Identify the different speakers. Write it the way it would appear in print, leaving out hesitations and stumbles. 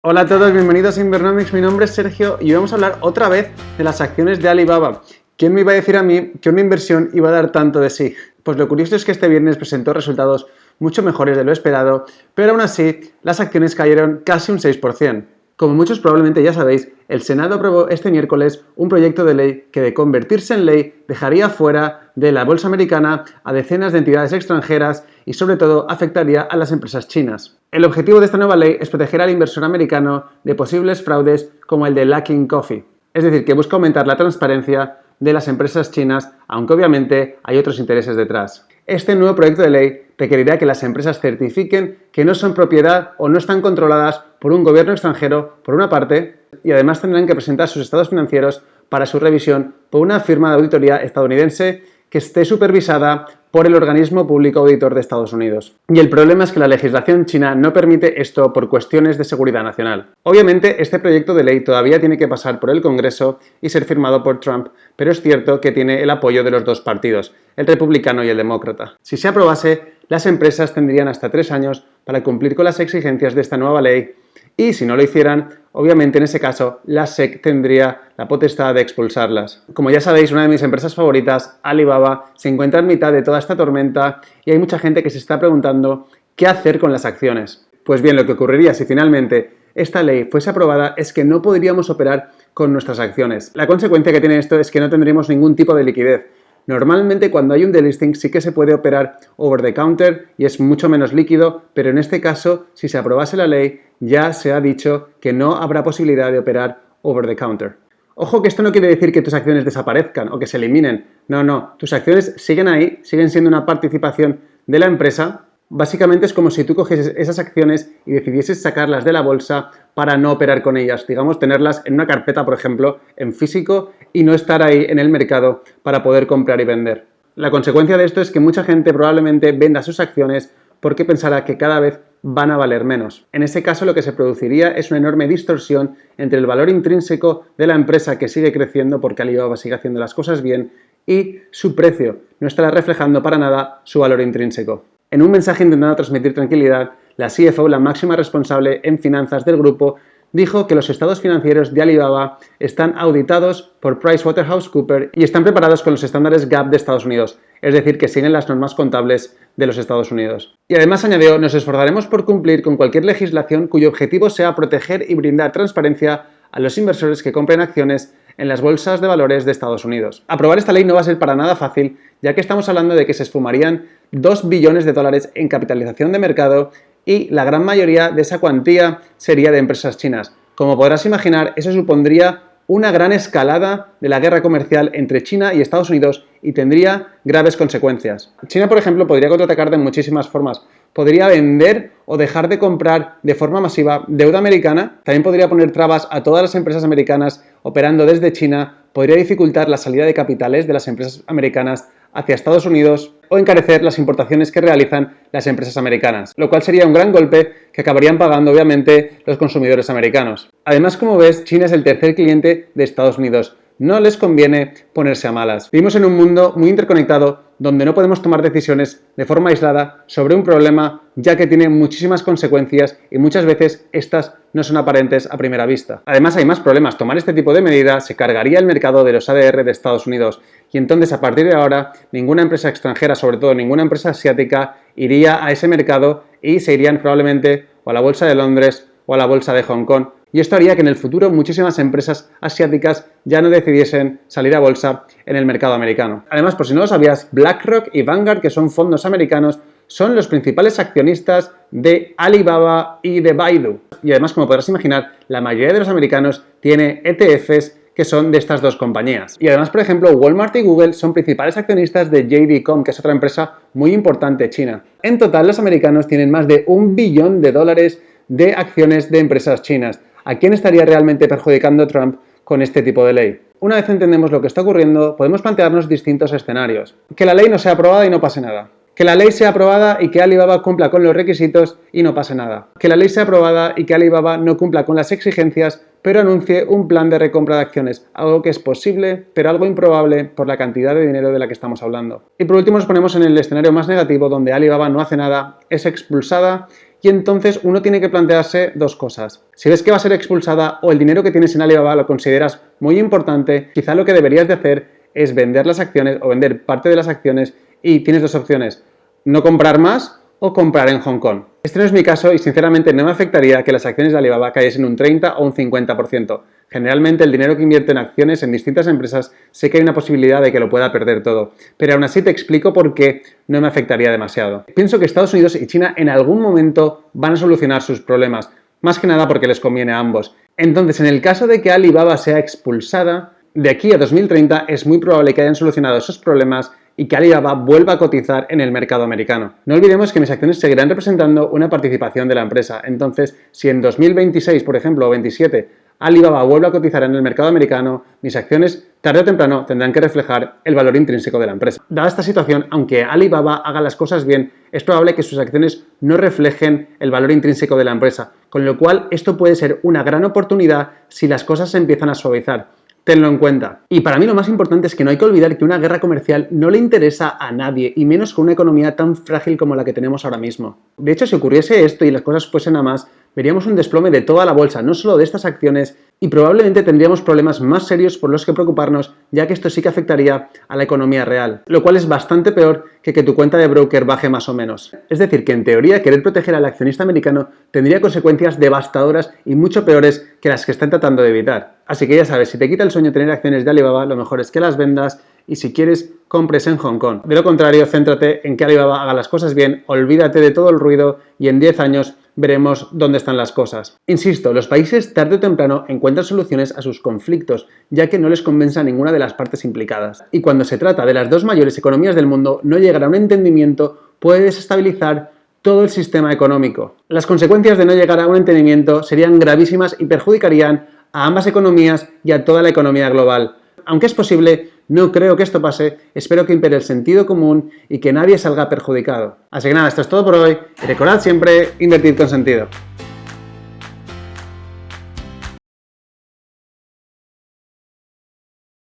Speaker 1: Hola a todos, bienvenidos a Invernomics, mi nombre es Sergio y vamos a hablar otra vez de las acciones de Alibaba. ¿Quién me iba a decir a mí que una inversión iba a dar tanto de sí? Pues lo curioso es que este viernes presentó resultados mucho mejores de lo esperado, pero aún así las acciones cayeron casi un 6%. Como muchos probablemente ya sabéis, el Senado aprobó este miércoles un proyecto de ley que, de convertirse en ley, dejaría fuera de la bolsa americana a decenas de entidades extranjeras y sobre todo afectaría a las empresas chinas. El objetivo de esta nueva ley es proteger al inversor americano de posibles fraudes como el de Luckin Coffee, es decir, que busca aumentar la transparencia de las empresas chinas, aunque obviamente hay otros intereses detrás. Este nuevo proyecto de ley requerirá que las empresas certifiquen que no son propiedad o no están controladas por un gobierno extranjero, por una parte, y además tendrán que presentar sus estados financieros para su revisión por una firma de auditoría estadounidense que esté supervisada por el organismo público auditor de Estados Unidos. Y el problema es que la legislación china no permite esto por cuestiones de seguridad nacional. Obviamente, este proyecto de ley todavía tiene que pasar por el Congreso y ser firmado por Trump, pero es cierto que tiene el apoyo de los dos partidos, el republicano y el demócrata. Si se aprobase, las empresas tendrían hasta 3 años para cumplir con las exigencias de esta nueva ley y, si no lo hicieran, obviamente en ese caso la SEC tendría la potestad de expulsarlas. Como ya sabéis, una de mis empresas favoritas, Alibaba, se encuentra en mitad de toda esta tormenta y hay mucha gente que se está preguntando qué hacer con las acciones. Pues bien, lo que ocurriría si finalmente esta ley fuese aprobada es que no podríamos operar con nuestras acciones. La consecuencia que tiene esto es que no tendremos ningún tipo de liquidez. Normalmente cuando hay un delisting sí que se puede operar over the counter y es mucho menos líquido, pero en este caso, si se aprobase la ley, ya se ha dicho que no habrá posibilidad de operar over the counter. Ojo que esto no quiere decir que tus acciones desaparezcan o que se eliminen. No, tus acciones siguen ahí, siguen siendo una participación de la empresa. Básicamente es como si tú cogieses esas acciones y decidieses sacarlas de la bolsa para no operar con ellas, digamos, tenerlas en una carpeta, por ejemplo, en físico y no estar ahí en el mercado para poder comprar y vender. La consecuencia de esto es que mucha gente probablemente venda sus acciones porque pensará que cada vez van a valer menos. En ese caso lo que se produciría es una enorme distorsión entre el valor intrínseco de la empresa, que sigue creciendo porque Alibaba sigue haciendo las cosas bien, y su precio. No estará reflejando para nada su valor intrínseco. En un mensaje intentando transmitir tranquilidad, la CFO, la máxima responsable en finanzas del grupo, dijo que los estados financieros de Alibaba están auditados por PricewaterhouseCoopers y están preparados con los estándares GAAP de Estados Unidos, es decir, que siguen las normas contables de los Estados Unidos. Y además añadió: nos esforzaremos por cumplir con cualquier legislación cuyo objetivo sea proteger y brindar transparencia a los inversores que compren acciones en las bolsas de valores de Estados Unidos. Aprobar esta ley no va a ser para nada fácil, ya que estamos hablando de que se esfumarían 2 billones de dólares en capitalización de mercado y la gran mayoría de esa cuantía sería de empresas chinas. Como podrás imaginar, eso supondría una gran escalada de la guerra comercial entre China y Estados Unidos y tendría graves consecuencias. China, por ejemplo, podría contraatacar de muchísimas formas. Podría vender o dejar de comprar de forma masiva deuda americana, también podría poner trabas a todas las empresas americanas operando desde China, podría dificultar la salida de capitales de las empresas americanas hacia Estados Unidos o encarecer las importaciones que realizan las empresas americanas, lo cual sería un gran golpe que acabarían pagando obviamente los consumidores americanos. Además, como ves, China es el tercer cliente de Estados Unidos. No les conviene ponerse a malas. Vivimos en un mundo muy interconectado donde no podemos tomar decisiones de forma aislada sobre un problema, ya que tiene muchísimas consecuencias y muchas veces estas no son aparentes a primera vista. Además, hay más problemas. Tomar este tipo de medidas se cargaría el mercado de los ADR de Estados Unidos y entonces, a partir de ahora, ninguna empresa extranjera, sobre todo ninguna empresa asiática, iría a ese mercado y se irían probablemente o a la bolsa de Londres o a la bolsa de Hong Kong. Y esto haría que en el futuro muchísimas empresas asiáticas ya no decidiesen salir a bolsa en el mercado americano. Además, por si no lo sabías, BlackRock y Vanguard, que son fondos americanos, son los principales accionistas de Alibaba y de Baidu. Y además, como podrás imaginar, la mayoría de los americanos tiene ETFs que son de estas dos compañías. Y además, por ejemplo, Walmart y Google son principales accionistas de JD.com, que es otra empresa muy importante china. En total, los americanos tienen más de $1 billón de acciones de empresas chinas. ¿A quién estaría realmente perjudicando Trump con este tipo de ley? Una vez entendemos lo que está ocurriendo, podemos plantearnos distintos escenarios. Que la ley no sea aprobada y no pase nada. Que la ley sea aprobada y que Alibaba cumpla con los requisitos y no pase nada. Que la ley sea aprobada y que Alibaba no cumpla con las exigencias, pero anuncie un plan de recompra de acciones. Algo que es posible, pero algo improbable por la cantidad de dinero de la que estamos hablando. Y por último nos ponemos en el escenario más negativo, donde Alibaba no hace nada, es expulsada y entonces uno tiene que plantearse dos cosas. Si ves que va a ser expulsada o el dinero que tienes en Alibaba lo consideras muy importante, quizá lo que deberías de hacer es vender las acciones o vender parte de las acciones y tienes dos opciones, no comprar más o comprar en Hong Kong. Este no es mi caso y sinceramente no me afectaría que las acciones de Alibaba cayesen un 30 o un 50%. Generalmente el dinero que invierte en acciones en distintas empresas sé que hay una posibilidad de que lo pueda perder todo, pero aún así te explico por qué no me afectaría demasiado. Pienso que Estados Unidos y China en algún momento van a solucionar sus problemas, más que nada porque les conviene a ambos. Entonces, en el caso de que Alibaba sea expulsada, de aquí a 2030 es muy probable que hayan solucionado esos problemas y que Alibaba vuelva a cotizar en el mercado americano. No olvidemos que mis acciones seguirán representando una participación de la empresa, entonces si en 2026, por ejemplo, o 27, Alibaba vuelve a cotizar en el mercado americano, mis acciones tarde o temprano tendrán que reflejar el valor intrínseco de la empresa. Dada esta situación, aunque Alibaba haga las cosas bien, es probable que sus acciones no reflejen el valor intrínseco de la empresa, con lo cual esto puede ser una gran oportunidad si las cosas se empiezan a suavizar. Tenlo en cuenta. Y para mí lo más importante es que no hay que olvidar que una guerra comercial no le interesa a nadie, y menos con una economía tan frágil como la que tenemos ahora mismo. De hecho, si ocurriese esto y las cosas fuesen a más, veríamos un desplome de toda la bolsa, no solo de estas acciones, y probablemente tendríamos problemas más serios por los que preocuparnos, ya que esto sí que afectaría a la economía real, lo cual es bastante peor que tu cuenta de broker baje más o menos. Es decir, que en teoría querer proteger al accionista americano tendría consecuencias devastadoras y mucho peores que las que están tratando de evitar. Así que ya sabes, si te quita el sueño tener acciones de Alibaba, lo mejor es que las vendas y si quieres, compres en Hong Kong. De lo contrario, céntrate en que Alibaba haga las cosas bien, olvídate de todo el ruido y en 10 años veremos dónde están las cosas. Insisto, los países tarde o temprano encuentran soluciones a sus conflictos, ya que no les convence a ninguna de las partes implicadas. Y cuando se trata de las dos mayores economías del mundo, no llegar a un entendimiento puede desestabilizar todo el sistema económico. Las consecuencias de no llegar a un entendimiento serían gravísimas y perjudicarían a ambas economías y a toda la economía global. Aunque es posible, no creo que esto pase, espero que impere el sentido común y que nadie salga perjudicado. Así que nada, esto es todo por hoy y recordad siempre, invertir con sentido.